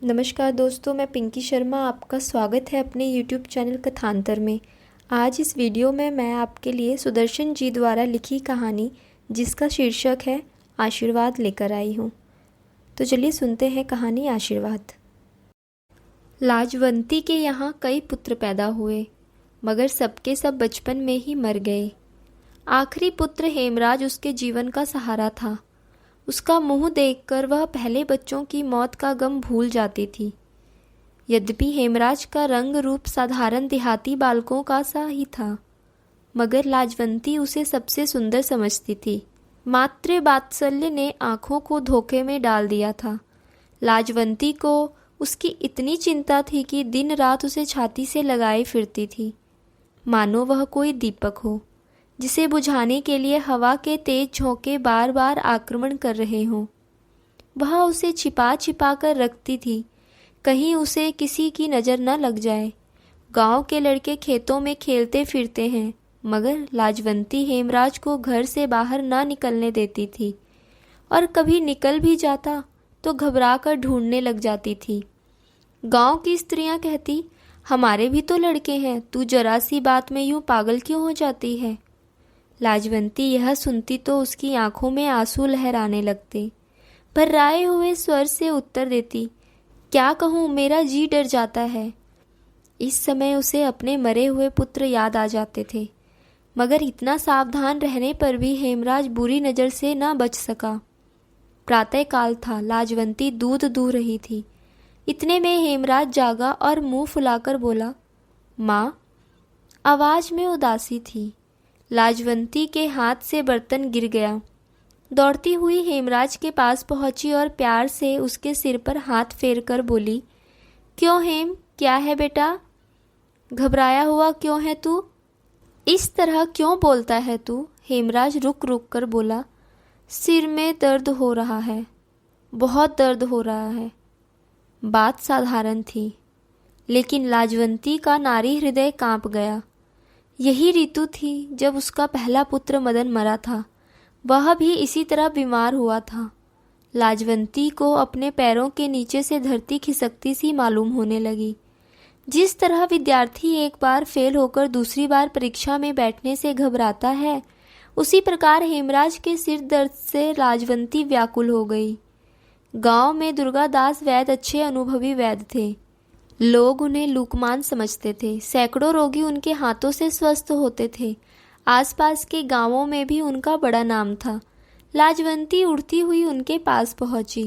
नमस्कार दोस्तों, मैं पिंकी शर्मा आपका स्वागत है अपने यूट्यूब चैनल कथांतर में। आज इस वीडियो में मैं आपके लिए सुदर्शन जी द्वारा लिखी कहानी जिसका शीर्षक है आशीर्वाद लेकर आई हूँ। तो चलिए सुनते हैं कहानी आशीर्वाद। लाजवंती के यहाँ कई पुत्र पैदा हुए, मगर सबके सब बचपन में ही मर गए। आखिरी पुत्र हेमराज उसके जीवन का सहारा था। उसका मुंह देखकर वह पहले बच्चों की मौत का गम भूल जाती थी। यद्यपि हेमराज का रंग रूप साधारण देहाती बालकों का सा ही था, मगर लाजवंती उसे सबसे सुंदर समझती थी। मातृ वात्सल्य ने आंखों को धोखे में डाल दिया था। लाजवंती को उसकी इतनी चिंता थी कि दिन रात उसे छाती से लगाए फिरती थी, मानो वह कोई दीपक हो जिसे बुझाने के लिए हवा के तेज झोंके बार बार आक्रमण कर रहे हों। वह उसे छिपा छिपा कर रखती थी, कहीं उसे किसी की नज़र न लग जाए। गांव के लड़के खेतों में खेलते फिरते हैं, मगर लाजवंती हेमराज को घर से बाहर न निकलने देती थी, और कभी निकल भी जाता तो घबरा कर ढूंढने लग जाती थी। गांव की स्त्रियां कहती, हमारे भी तो लड़के हैं, तू जरा सी बात में यूं पागल क्यों हो जाती है। लाजवंती यह सुनती तो उसकी आंखों में आंसू लहराने लगते। भर्राए हुए स्वर से उत्तर देती, क्या कहूँ, मेरा जी डर जाता है। इस समय उसे अपने मरे हुए पुत्र याद आ जाते थे, मगर इतना सावधान रहने पर भी हेमराज बुरी नज़र से न बच सका। प्रातःकाल था, लाजवंती दूध दूह रही थी। इतने में हेमराज जागा और मुंह फुलाकर बोला, माँ। आवाज में उदासी थी। लाजवंती के हाथ से बर्तन गिर गया। दौड़ती हुई हेमराज के पास पहुंची और प्यार से उसके सिर पर हाथ फेर कर बोली, क्यों हेम, क्या है बेटा? घबराया हुआ क्यों है तू? इस तरह क्यों बोलता है तू? हेमराज रुक रुक कर बोला, सिर में दर्द हो रहा है, बहुत दर्द हो रहा है। बात साधारण थी, लेकिन लाजवंती का नारी हृदय कांप गया। यही ऋतु थी जब उसका पहला पुत्र मदन मरा था। वह भी इसी तरह बीमार हुआ था। लाजवंती को अपने पैरों के नीचे से धरती खिसकती सी मालूम होने लगी। जिस तरह विद्यार्थी एक बार फेल होकर दूसरी बार परीक्षा में बैठने से घबराता है, उसी प्रकार हेमराज के सिर दर्द से लाजवंती व्याकुल हो गई। गांव में दुर्गादास वैद्य अच्छे अनुभवी वैद्य थे। लोग उन्हें लूकमान समझते थे। सैकड़ों रोगी उनके हाथों से स्वस्थ होते थे। आसपास के गांवों में भी उनका बड़ा नाम था। लाजवंती उड़ती हुई उनके पास पहुंची।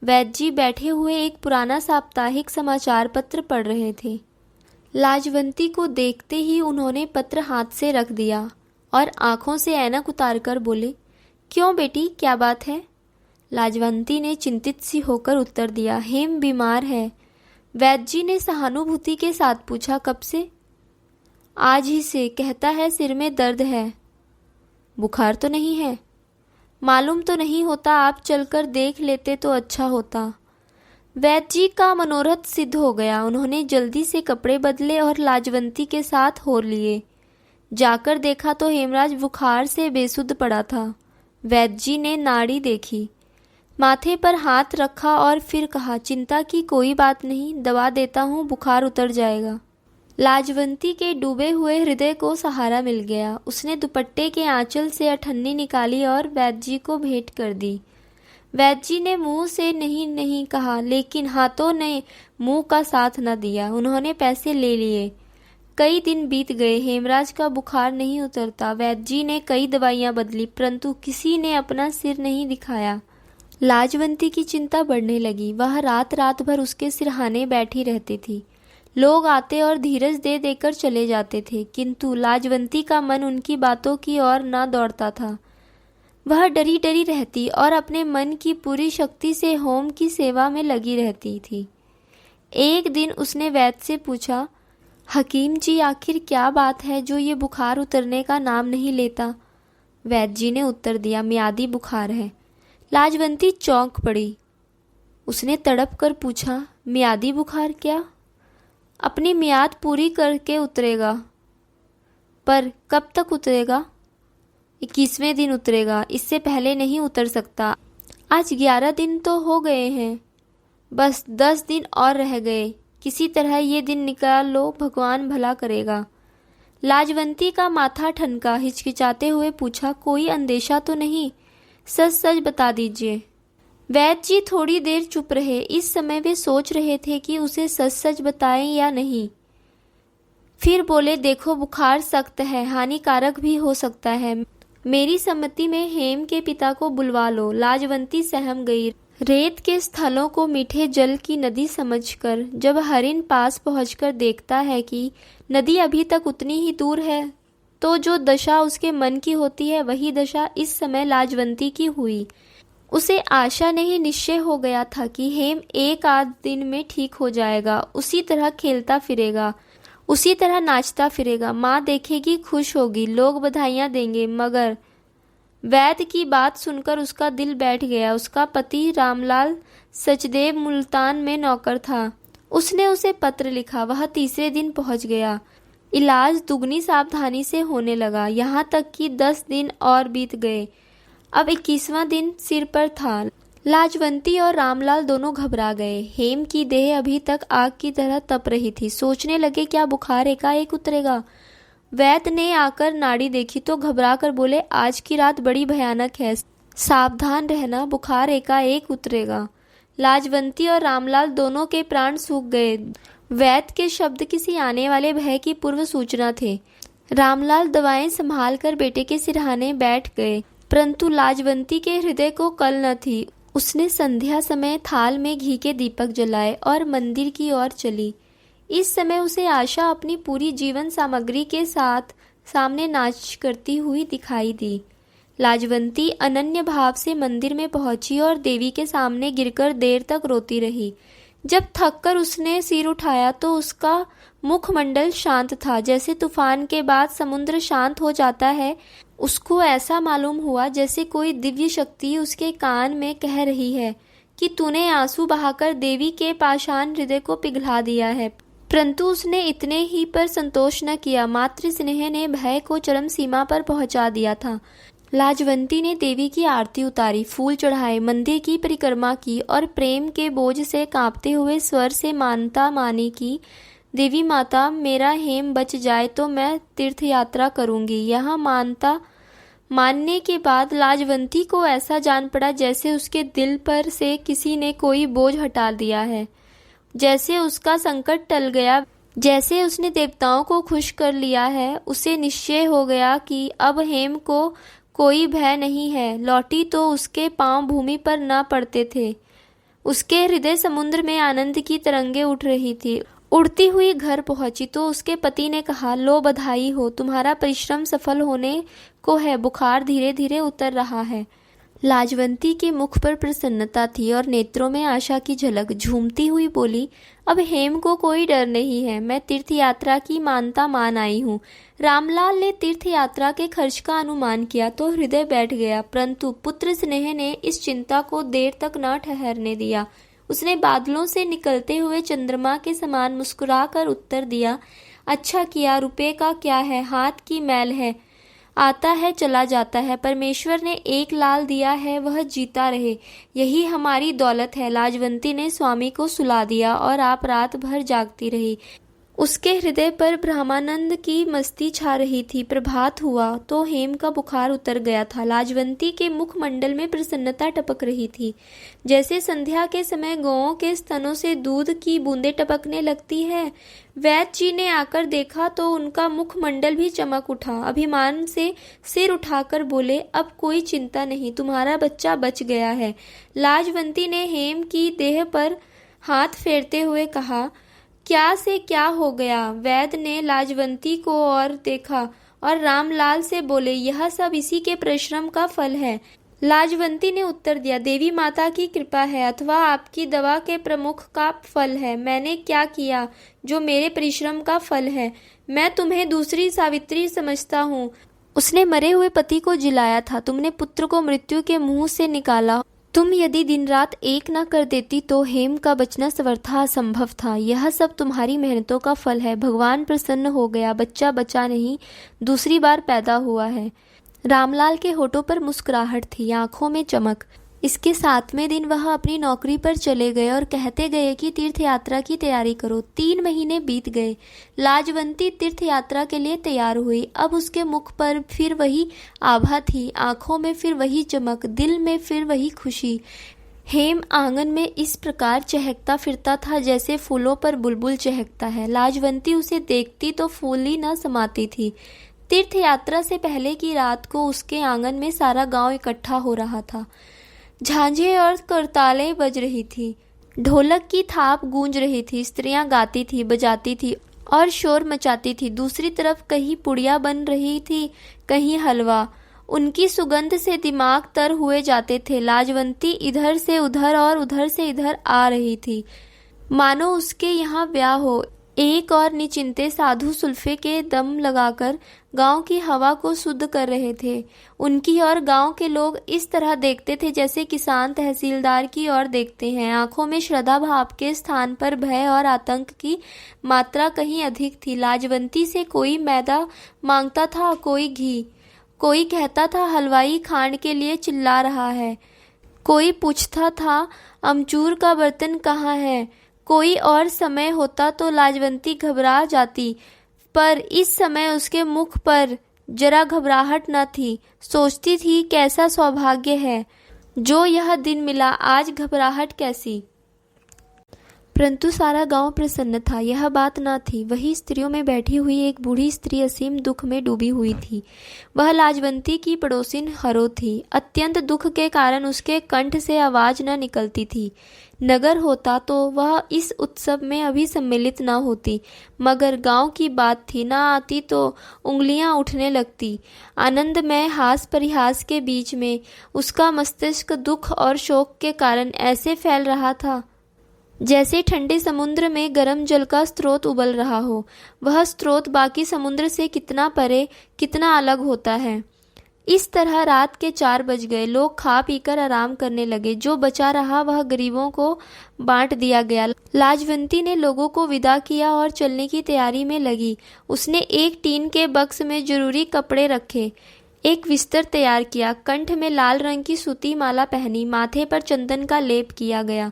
वैद्य जी बैठे हुए एक पुराना साप्ताहिक समाचार पत्र पढ़ रहे थे। लाजवंती को देखते ही उन्होंने पत्र हाथ से रख दिया और आंखों से ऐनक उतारकर बोले, क्यों बेटी, क्या बात है? लाजवंती ने चिंतित सी होकर उत्तर दिया, हेम बीमार है। वैद्य जी ने सहानुभूति के साथ पूछा, कब से? आज ही से, कहता है सिर में दर्द है। बुखार तो नहीं है? मालूम तो नहीं होता, आप चलकर देख लेते तो अच्छा होता। वैद्य जी का मनोरथ सिद्ध हो गया। उन्होंने जल्दी से कपड़े बदले और लाजवंती के साथ हो लिए। जाकर देखा तो हेमराज बुखार से बेसुध पड़ा था। वैद्य जी ने नाड़ी देखी, माथे पर हाथ रखा और फिर कहा, चिंता की कोई बात नहीं, दवा देता हूँ, बुखार उतर जाएगा। लाजवंती के डूबे हुए हृदय को सहारा मिल गया। उसने दुपट्टे के आंचल से अठन्नी निकाली और वैद्य जी को भेंट कर दी। वैद्य जी ने मुंह से नहीं नहीं कहा, लेकिन हाथों ने मुंह का साथ न दिया। उन्होंने पैसे ले लिए। कई दिन बीत गए, हेमराज का बुखार नहीं उतरता। वैद्य जी ने कई दवाइयाँ बदली, परंतु किसी ने अपना सिर नहीं दिखाया। लाजवंती की चिंता बढ़ने लगी। वह रात रात भर उसके सिरहाने बैठी रहती थी। लोग आते और धीरज दे देकर चले जाते थे, किंतु लाजवंती का मन उनकी बातों की ओर न दौड़ता था। वह डरी डरी रहती और अपने मन की पूरी शक्ति से होम की सेवा में लगी रहती थी। एक दिन उसने वैद्य से पूछा, हकीम जी, आखिर क्या बात है जो ये बुखार उतरने का नाम नहीं लेता? वैद्य जी ने उत्तर दिया, मियादी बुखार है। लाजवंती चौंक पड़ी। उसने तड़प कर पूछा, मियादी बुखार क्या? अपनी मियाद पूरी करके उतरेगा। पर कब तक उतरेगा? 21वें दिन उतरेगा, इससे पहले नहीं उतर सकता। आज 11 दिन तो हो गए हैं। बस 10 दिन और रह गए, किसी तरह ये दिन निकाल लो, भगवान भला करेगा। लाजवंती का माथा ठनका, हिचकिचाते हुए पूछा, कोई अंदेशा तो नहीं? सच सच बता दीजिए। वैद्य जी थोड़ी देर चुप रहे। इस समय वे सोच रहे थे कि उसे सच सच बताएं या नहीं। फिर बोले, देखो बुखार सख्त है, हानिकारक भी हो सकता है। मेरी सम्मति में हेम के पिता को बुलवा लो। लाजवंती सहम गई। रेत के स्थलों को मीठे जल की नदी समझकर जब हरिण पास पहुंचकर देखता है कि नदी अभी तक उतनी ही दूर है, तो जो दशा उसके मन की होती है वही दशा इस समय लाजवंती की हुई। उसे आशा नहीं, निश्चय हो गया था कि हेम एक आध दिन में ठीक हो जाएगा। उसी तरह खेलता फिरेगा, उसी तरह नाचता फिरेगा। माँ देखेगी, खुश होगी, लोग बधाइयाँ देंगे। मगर वैद्य की बात सुनकर उसका दिल बैठ गया। उसका पति रामलाल सचदेव मुल्तान में नौकर था। उसने उसे पत्र लिखा। वह तीसरे दिन पहुंच गया। इलाज दुगनी सावधानी से होने लगा, यहाँ तक कि 10 दिन और बीत गए। अब 21वां दिन सिर पर था। लाजवंती और रामलाल दोनों घबरा गए। हेम की देह अभी तक आग की तरह तप रही थी। सोचने लगे, क्या बुखार एकाएक उतरेगा? वैद्य ने आकर नाड़ी देखी तो घबरा कर बोले, आज की रात बड़ी भयानक है, सावधान रहना, बुखार एकाएक उतरेगा। लाजवंती और रामलाल दोनों के प्राण सूख गए। वैद्य के शब्द किसी आने वाले भय की पूर्व सूचना थे। रामलाल दवाएं संभाल कर बेटे के सिरहाने बैठ गए, परंतु लाजवंती के हृदय को कल न थी। उसने संध्या समय थाल में घी के दीपक जलाए और मंदिर की ओर चली। इस समय उसे आशा अपनी पूरी जीवन सामग्री के साथ सामने नाच करती हुई दिखाई दी। लाजवंती अनन्य भाव से मंदिर में पहुंची और देवी के सामने गिरकर देर तक रोती रही। जब थककर उसने सिर उठाया तो उसका मुखमंडल शांत था, जैसे तूफान के बाद समुद्र शांत हो जाता है। उसको ऐसा मालूम हुआ जैसे कोई दिव्य शक्ति उसके कान में कह रही है कि तूने आंसू बहाकर देवी के पाषाण हृदय को पिघला दिया है। परंतु उसने इतने ही पर संतोष न किया। मातृ स्नेह ने भय को चरम सीमा पर पहुंचा दिया था। लाजवंती ने देवी की आरती उतारी, फूल चढ़ाए, मंदिर की परिक्रमा की और प्रेम के बोझ से कांपते हुए स्वर से मानता मानी कि देवी माता, मेरा हेम बच जाए तो मैं तीर्थ यात्रा करूंगी। यह मानता मानने के बाद लाजवंती को ऐसा जान पड़ा जैसे उसके दिल पर से किसी ने कोई बोझ हटा दिया है, जैसे उसका संकट टल गया, जैसे उसने देवताओं को खुश कर लिया है। उसे निश्चय हो गया कि अब हेम को कोई भय नहीं है। लौटी तो उसके पांव भूमि पर न पड़ते थे। उसके हृदय समुद्र में आनंद की तरंगे उठ रही थी। उड़ती हुई घर पहुंची तो उसके पति ने कहा, लो बधाई हो, तुम्हारा परिश्रम सफल होने को है, बुखार धीरे धीरे उतर रहा है। लाजवंती के मुख पर प्रसन्नता थी और नेत्रों में आशा की झलक। झूमती हुई बोली, अब हेम को कोई डर नहीं है, मैं तीर्थ यात्रा की मानता मान आई हूँ। रामलाल ने तीर्थ यात्रा के खर्च का अनुमान किया तो हृदय बैठ गया, परंतु पुत्र स्नेह ने इस चिंता को देर तक न ठहरने दिया। उसने बादलों से निकलते हुए चंद्रमा के समान मुस्कुरा कर उत्तर दिया, अच्छा किया, रुपये का क्या है, हाथ की मैल है, आता है चला जाता है। परमेश्वर ने एक लाल दिया है, वह जीता रहे, यही हमारी दौलत है। लाजवंती ने स्वामी को सुला दिया और आप रात भर जागती रही। उसके हृदय पर ब्रह्मानंद की मस्ती छा रही थी। प्रभात हुआ तो हेम का बुखार उतर गया था। लाजवंती के मुखमंडल में प्रसन्नता टपक रही थी, जैसे संध्या के समय गौओं के स्तनों से दूध की बूंदें टपकने लगती है। वैद्य जी ने आकर देखा तो उनका मुखमंडल भी चमक उठा। अभिमान से सिर उठाकर बोले, अब कोई चिंता नहीं, तुम्हारा बच्चा बच गया है। लाजवंती ने हेम की देह पर हाथ फेरते हुए कहा, क्या से क्या हो गया? वैद्य ने लाजवंती को और देखा और रामलाल से बोले, यह सब इसी के परिश्रम का फल है। लाजवंती ने उत्तर दिया, देवी माता की कृपा है अथवा आपकी दवा के प्रमुख का फल है। मैंने क्या किया जो मेरे परिश्रम का फल है? मैं तुम्हें दूसरी सावित्री समझता हूँ। उसने मरे हुए पति को जिलाया था, तुमने पुत्र को मृत्यु के मुंह से निकाला। तुम यदि दिन रात एक न कर देती तो हेम का बचना सर्वथा असंभव था। यह सब तुम्हारी मेहनतों का फल है। भगवान प्रसन्न हो गया, बच्चा बचा नहीं, दूसरी बार पैदा हुआ है। रामलाल के होठों पर मुस्कुराहट थी, आंखों में चमक। इसके 7वें दिन वह अपनी नौकरी पर चले गए और कहते गए कि तीर्थ यात्रा की तैयारी करो। 3 महीने बीत गए। लाजवंती तीर्थ यात्रा के लिए तैयार हुई। अब उसके मुख पर फिर वही आभा थी, आंखों में फिर वही चमक, दिल में फिर वही खुशी। हेम आंगन में इस प्रकार चहकता फिरता था जैसे फूलों पर बुलबुल चहकता है। लाजवंती उसे देखती तो फूली न समाती थी। तीर्थ यात्रा से पहले की रात को उसके आंगन में सारा गांव इकट्ठा हो रहा था। झांझे और करतालें बज रही थी, ढोलक की थाप गूंज रही थी, स्त्रियां गाती थी, बजाती थी और शोर मचाती थी। दूसरी तरफ कहीं पुड़िया बन रही थी, कहीं हलवा। उनकी सुगंध से दिमाग तर हुए जाते थे। लाजवंती इधर से उधर और उधर से इधर आ रही थी, मानो उसके यहाँ ब्याह हो। एक और निचिंते साधु सुल्फे के दम लगाकर गांव की हवा को शुद्ध कर रहे थे। उनकी और गांव के लोग इस तरह देखते थे जैसे किसान तहसीलदार की ओर देखते हैं। आंखों में श्रद्धा भाव के स्थान पर भय और आतंक की मात्रा कहीं अधिक थी। लाजवंती से कोई मैदा मांगता था, कोई घी। कोई कहता था हलवाई खांड के लिए चिल्ला रहा है। कोई पूछता था अमचूर का बर्तन कहाँ है। कोई और समय होता तो लाजवंती घबरा जाती, पर इस समय उसके मुख पर जरा घबराहट न थी। सोचती थी कैसा सौभाग्य है जो यह दिन मिला, आज घबराहट कैसी। परंतु सारा गांव प्रसन्न था, यह बात न थी। वही स्त्रियों में बैठी हुई एक बूढ़ी स्त्री असीम दुख में डूबी हुई थी। वह लाजवंती की पड़ोसिन हरो थी। अत्यंत दुख के कारण उसके कंठ से आवाज न निकलती थी। नगर होता तो वह इस उत्सव में अभी सम्मिलित न होती, मगर गांव की बात थी, न आती तो उंगलियां उठने लगती। आनंदमय हास परिहास के बीच में उसका मस्तिष्क दुख और शोक के कारण ऐसे फैल रहा था जैसे ठंडे समुद्र में गर्म जल का स्रोत उबल रहा हो। वह स्रोत बाकी समुद्र से कितना परे, कितना अलग होता है। इस तरह रात के 4 बज गए। लोग खा पीकर आराम करने लगे। जो बचा रहा वह गरीबों को बांट दिया गया। लाजवंती ने लोगों को विदा किया और चलने की तैयारी में लगी। उसने एक टीन के बक्स में जरूरी कपड़े रखे, एक बिस्तर तैयार किया, कंठ में लाल रंग की सूती माला पहनी, माथे पर चंदन का लेप किया गया।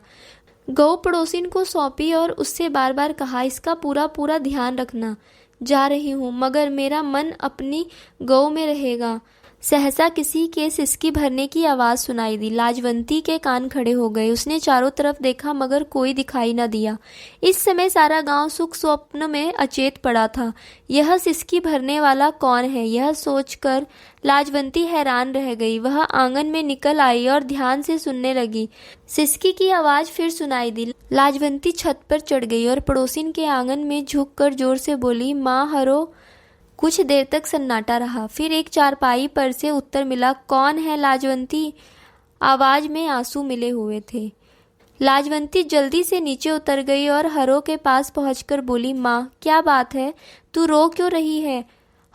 गौ पड़ोसिन को सौंपी और उससे बार बार कहा, इसका पूरा पूरा ध्यान रखना। जा रही हूँ मगर मेरा मन अपनी गौ में रहेगा। सहसा किसी के सिसकी भरने की आवाज सुनाई दी। लाजवंती के कान खड़े हो गए। उसने चारों तरफ देखा मगर कोई दिखाई न दिया। इस समय सारा गांव सुख स्वप्न में अचेत पड़ा था। यह सिसकी भरने वाला कौन है, यह सोचकर लाजवंती हैरान रह गई। वह आंगन में निकल आई और ध्यान से सुनने लगी। सिसकी की आवाज फिर सुनाई दी। लाजवंती छत पर चढ़ गई और पड़ोसिन के आंगन में झुककर जोर से बोली, माँ हरो। कुछ देर तक सन्नाटा रहा। फिर एक चारपाई पर से उत्तर मिला, कौन है लाजवंती? आवाज में आंसू मिले हुए थे। लाजवंती जल्दी से नीचे उतर गई और हरो के पास पहुंचकर बोली, माँ क्या बात है, तू रो क्यों रही है?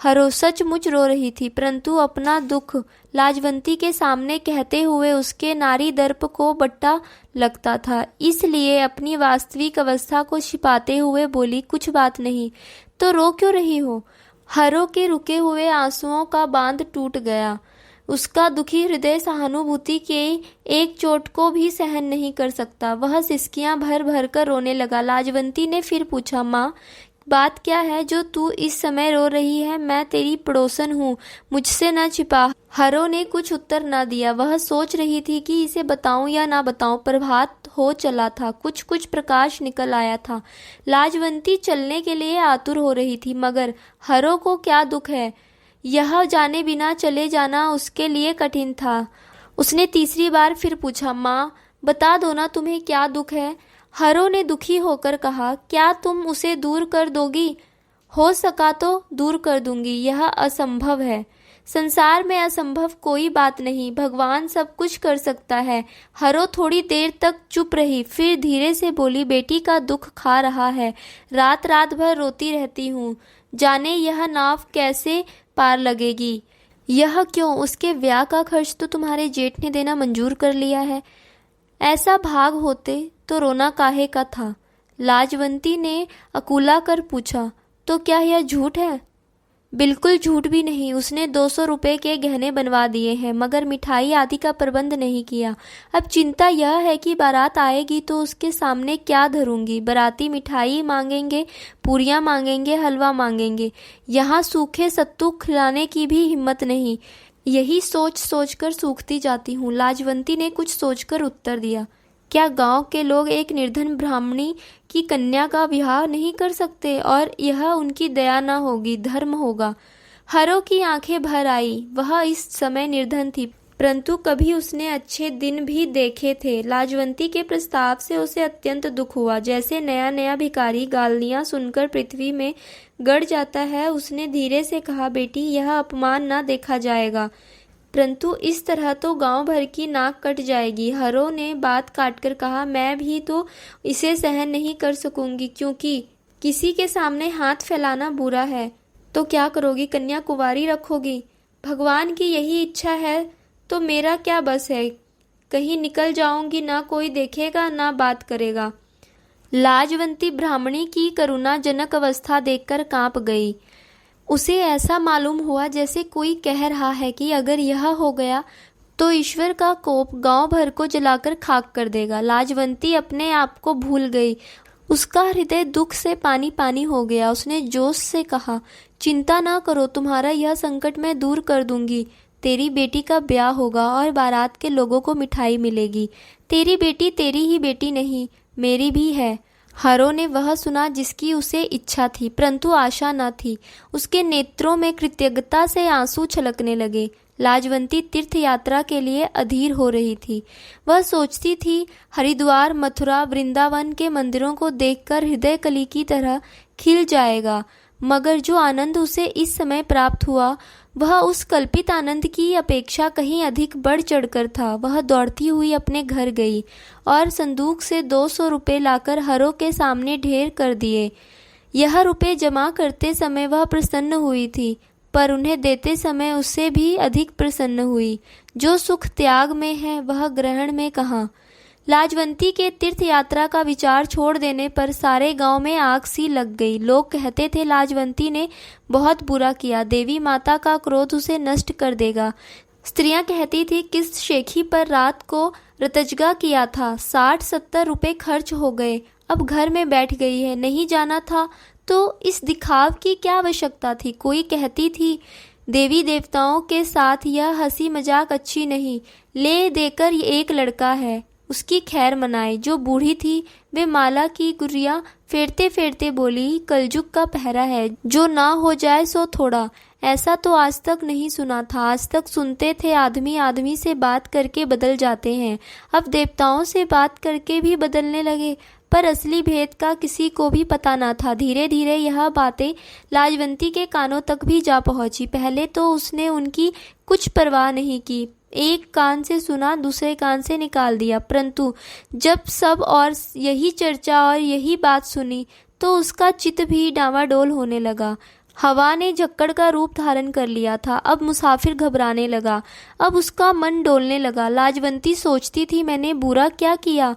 हरो सचमुच रो रही थी, परंतु अपना दुख लाजवंती के सामने कहते हुए उसके नारी दर्प को बट्टा लगता था, इसलिए अपनी वास्तविक अवस्था को छिपाते हुए बोली, कुछ बात नहीं। तो रो क्यों रही हो? हरो के रुके हुए आंसुओं का बांध टूट गया। उसका दुखी हृदय सहानुभूति के एक चोट को भी सहन नहीं कर सकता। वह सिसकियां भर भर कर रोने लगा। लाजवंती ने फिर पूछा, माँ बात क्या है जो तू इस समय रो रही है? मैं तेरी पड़ोसन हूँ, मुझसे न छिपा। हरो ने कुछ उत्तर न दिया। वह सोच रही थी कि इसे बताऊं या ना बताऊं। प्रभात हो चला था, कुछ कुछ प्रकाश निकल आया था। लाजवंती चलने के लिए आतुर हो रही थी, मगर हरो को क्या दुख है, यह जाने बिना चले जाना उसके लिए कठिन था। उसने तीसरी बार फिर पूछा, माँ बता दो ना तुम्हें क्या दुख है? हरो ने दुखी होकर कहा, क्या तुम उसे दूर कर दोगी? हो सका तो दूर कर दूंगी, यह असंभव है। संसार में असंभव कोई बात नहीं, भगवान सब कुछ कर सकता है। हरो थोड़ी देर तक चुप रही, फिर धीरे से बोली, बेटी का दुख खा रहा है, रात रात भर रोती रहती हूँ, जाने यह नाव कैसे पार लगेगी। यह क्यों? उसके ब्याह का खर्च तो तुम्हारे जेठ ने देना मंजूर कर लिया है। ऐसा भाग होते तो रोना काहे का था? लाजवंती ने अकुला कर पूछा, तो क्या यह झूठ है? बिल्कुल झूठ भी नहीं। उसने 200 रुपए के गहने बनवा दिए हैं, मगर मिठाई आदि का प्रबंध नहीं किया। अब चिंता यह है कि बारात आएगी तो उसके सामने क्या धरूंगी। बाराती मिठाई मांगेंगे, पूरियां मांगेंगे, हलवा मांगेंगे, यहाँ सूखे सत्तू खिलाने की भी हिम्मत नहीं। यही सोच सोचकर सूखती जाती हूँ। लाजवंती ने कुछ सोचकर उत्तर दिया, क्या गांव के लोग एक निर्धन ब्राह्मणी की कन्या का विवाह नहीं कर सकते? और यह उनकी दया न होगी, धर्म होगा। हरो की आंखें भर आई। वह इस समय निर्धन थी, परंतु कभी उसने अच्छे दिन भी देखे थे। लाजवंती के प्रस्ताव से उसे अत्यंत दुख हुआ। जैसे नया नया भिखारी गालियां सुनकर पृथ्वी में गड़ जाता है। उसने धीरे से कहा, बेटी, यह अपमान न देखा जाएगा, परंतु इस तरह तो गांव भर की नाक कट जाएगी। हरो ने बात काटकर कहा, मैं भी तो इसे सहन नहीं कर सकूंगी, क्योंकि किसी के सामने हाथ फैलाना बुरा है। तो क्या करोगी? कन्या कुंवारी रखोगी? भगवान की यही इच्छा है तो मेरा क्या बस है। कहीं निकल जाऊंगी, ना कोई देखेगा ना बात करेगा। लाजवंती ब्राह्मणी की करुणाजनक अवस्था देखकर कांप गई। उसे ऐसा मालूम हुआ जैसे कोई कह रहा है कि अगर यह हो गया तो ईश्वर का कोप गांव भर को जलाकर खाक कर देगा। लाजवंती अपने आप को भूल गई। उसका हृदय दुख से पानी पानी हो गया। उसने जोश से कहा, चिंता ना करो, तुम्हारा यह संकट मैं दूर कर दूंगी। तेरी बेटी का ब्याह होगा और बारात के लोगों को मिठाई मिलेगी। तेरी बेटी तेरी ही बेटी नहीं, मेरी भी है। हरो ने वह सुना जिसकी उसे इच्छा थी, परंतु आशा न थी। उसके नेत्रों में कृतज्ञता से आंसू छलकने लगे। लाजवंती तीर्थ यात्रा के लिए अधीर हो रही थी। वह सोचती थी, हरिद्वार, मथुरा, वृंदावन के मंदिरों को देखकर हृदय कली की तरह खिल जाएगा। मगर जो आनंद उसे इस समय प्राप्त हुआ वह उस कल्पित आनंद की अपेक्षा कहीं अधिक बढ़ चढ़कर था। वह दौड़ती हुई अपने घर गई और संदूक से 200 रुपये लाकर हरो के सामने ढेर कर दिए। यह रुपये जमा करते समय वह प्रसन्न हुई थी, पर उन्हें देते समय उससे भी अधिक प्रसन्न हुई। जो सुख त्याग में है वह ग्रहण में कहाँ। लाजवंती के तीर्थ यात्रा का विचार छोड़ देने पर सारे गांव में आग सी लग गई। लोग कहते थे, लाजवंती ने बहुत बुरा किया, देवी माता का क्रोध उसे नष्ट कर देगा। स्त्रियां कहती थी, किस शेखी पर रात को रतजगा किया था, 60-70 रुपए खर्च हो गए, अब घर में बैठ गई है। नहीं जाना था तो इस दिखाव की क्या आवश्यकता थी। कोई कहती थी, देवी देवताओं के साथ यह हंसी मजाक अच्छी नहीं, ले देकर एक लड़का है, उसकी खैर मनाए। जो बूढ़ी थी वे माला की गुरिया फेरते फेरते बोली, कलजुग का पहरा है, जो ना हो जाए सो थोड़ा। ऐसा तो आज तक नहीं सुना था। आज तक सुनते थे आदमी आदमी से बात करके बदल जाते हैं, अब देवताओं से बात करके भी बदलने लगे। पर असली भेद का किसी को भी पता न था। धीरे धीरे यह बातें लाजवंती के कानों तक भी जा पहुंची। पहले तो उसने उनकी कुछ परवाह नहीं की, एक कान से सुना दूसरे कान से निकाल दिया। परंतु जब सब और यही चर्चा और यही बात सुनी तो उसका चित्त भी डावाडोल होने लगा। हवा ने झक्कड़ का रूप धारण कर लिया था। अब मुसाफिर घबराने लगा, अब उसका मन डोलने लगा। लाजवंती सोचती थी, मैंने बुरा क्या किया।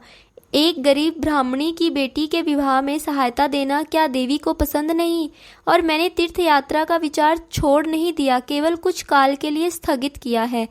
एक गरीब ब्राह्मणी की बेटी के विवाह में सहायता देना क्या देवी को पसंद नहीं? और मैंने तीर्थ यात्रा का विचार छोड़ नहीं दिया, केवल कुछ काल के लिए स्थगित किया है।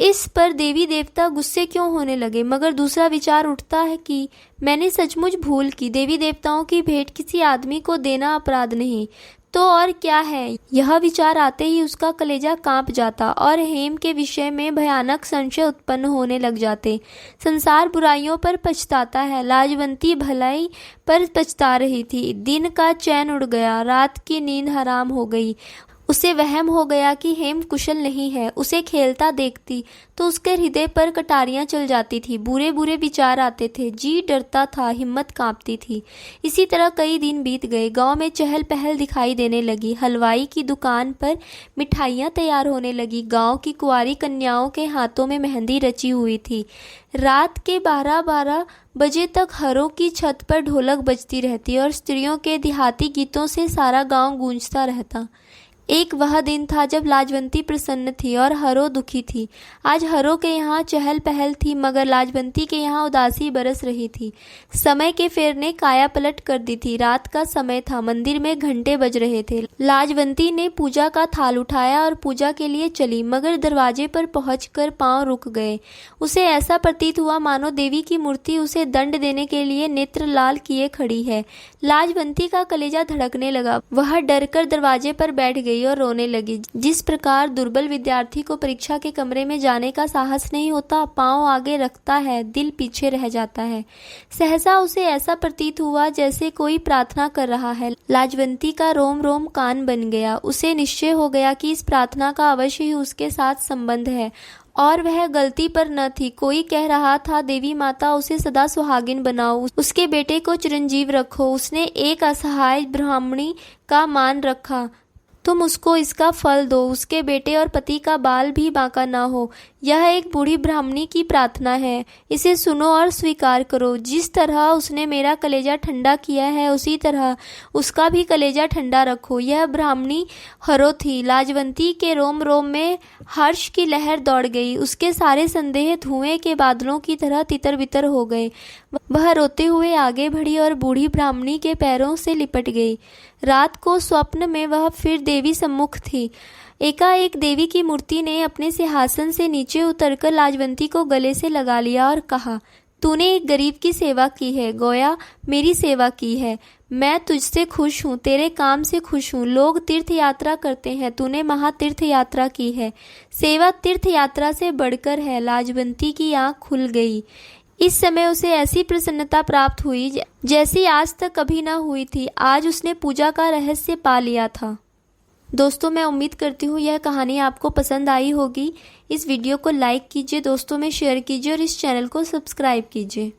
इस पर देवी देवता गुस्से क्यों होने लगे? मगर दूसरा विचार उठता है कि मैंने सचमुच भूल की। देवी देवताओं की भेंट किसी आदमी को देना अपराध नहीं तो और क्या है। यह विचार आते ही उसका कलेजा कांप जाता और हेम के विषय में भयानक संशय उत्पन्न होने लग जाते। संसार बुराइयों पर पछताता है, लाजवंती भलाई पर पछता रही थी। दिन का चैन उड़ गया, रात की नींद हराम हो गई। उसे वहम हो गया कि हेम कुशल नहीं है। उसे खेलता देखती तो उसके हृदय पर कटारियां चल जाती थी, बुरे बुरे विचार आते थे, जी डरता था, हिम्मत कांपती थी। इसी तरह कई दिन बीत गए। गांव में चहल पहल दिखाई देने लगी। हलवाई की दुकान पर मिठाइयाँ तैयार होने लगी। गांव की कुंवारी कन्याओं के हाथों में मेहंदी रची हुई थी। रात के 12-12 बजे तक हरों की छत पर ढोलक बजती रहती और स्त्रियों के देहाती गीतों से सारा गांव गूंजता रहता। एक वह दिन था जब लाजवंती प्रसन्न थी और हरो दुखी थी। आज हरो के यहाँ चहल पहल थी, मगर लाजवंती के यहाँ उदासी बरस रही थी। समय के फेर ने काया पलट कर दी थी। रात का समय था, मंदिर में घंटे बज रहे थे। लाजवंती ने पूजा का थाल उठाया और पूजा के लिए चली, मगर दरवाजे पर पहुंचकर पांव रुक गए। उसे ऐसा प्रतीत हुआ मानो देवी की मूर्ति उसे दंड देने के लिए नेत्र लाल किए खड़ी है। लाजवंती का कलेजा धड़कने लगा। वह डरकर दरवाजे पर बैठ गई और रोने लगी। जिस प्रकार दुर्बल विद्यार्थी को परीक्षा के कमरे में जाने का साहस नहीं होता, पांव आगे रखता है, दिल पीछे रह जाता है। सहसा उसे ऐसा प्रतीत हुआ जैसे कोई प्रार्थना कर रहा है। लाजवंती का रोम रोम कान बन गया। उसे निश्चय हो गया कि इस प्रार्थना का अवश्य ही उसके साथ संबंध है, और वह गलती पर न थी। कोई कह रहा था, देवी माता उसे सदा सुहागिन बनाओ, उसके बेटे को चिरंजीव रखो। उसने एक असहाय ब्राह्मणी का मान रखा, तुम उसको इसका फल दो, उसके बेटे और पति का बाल भी बांका ना हो। यह एक बूढ़ी ब्राह्मणी की प्रार्थना है, इसे सुनो और स्वीकार करो। जिस तरह उसने मेरा कलेजा ठंडा किया है, उसी तरह उसका भी कलेजा ठंडा रखो। यह ब्राह्मणी हरो थी। लाजवंती के रोम रोम में हर्ष की लहर दौड़ गई। उसके सारे संदेह धुएं के बादलों की तरह तितर बितर हो गए। वह रोते हुए आगे बढ़ी और बूढ़ी ब्राह्मणी के पैरों से लिपट गई। रात को स्वप्न में वह फिर देवी सम्मुख थी। एकाएक देवी की मूर्ति ने अपने सिंहासन से नीचे उतरकर लाजवंती को गले से लगा लिया और कहा, तूने एक गरीब की सेवा की है, गोया मेरी सेवा की है। मैं तुझसे खुश हूँ, तेरे काम से खुश हूँ। लोग तीर्थ यात्रा करते हैं, तूने महातीर्थ यात्रा की है। सेवा तीर्थ यात्रा से बढ़कर है। लाजवंती की आंख खुल गई। इस समय उसे ऐसी प्रसन्नता प्राप्त हुई जैसी आज तक कभी न हुई थी। आज उसने पूजा का रहस्य पा लिया था। दोस्तों, मैं उम्मीद करती हूँ यह कहानी आपको पसंद आई होगी। इस वीडियो को लाइक कीजिए, दोस्तों में शेयर कीजिए और इस चैनल को सब्सक्राइब कीजिए।